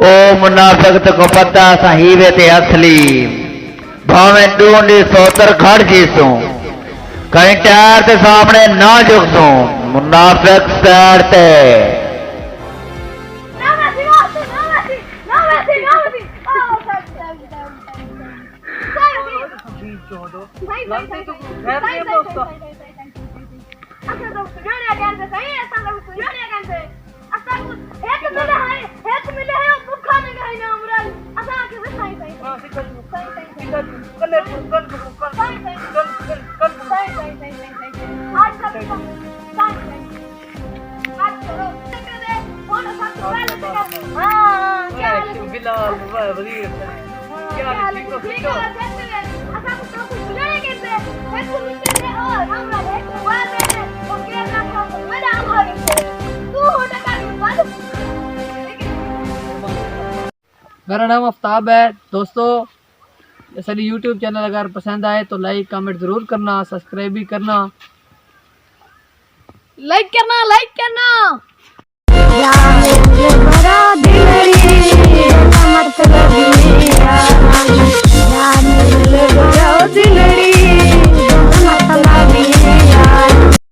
ओ मुनाफिक को पता सही वे ते असली भावे ढूंढी सोतर खड़ जीसू कहीं टायर के सामने ना झुकसू मुनाफिक सैर ते मेरा नाम आफ्ताब है। दोस्तों सारी यूट्यूब चैनल अगर पसंद आए तो लाइक कमेंट ज़रूर करना, सब्सक्राइब भी करना, लाइक करना।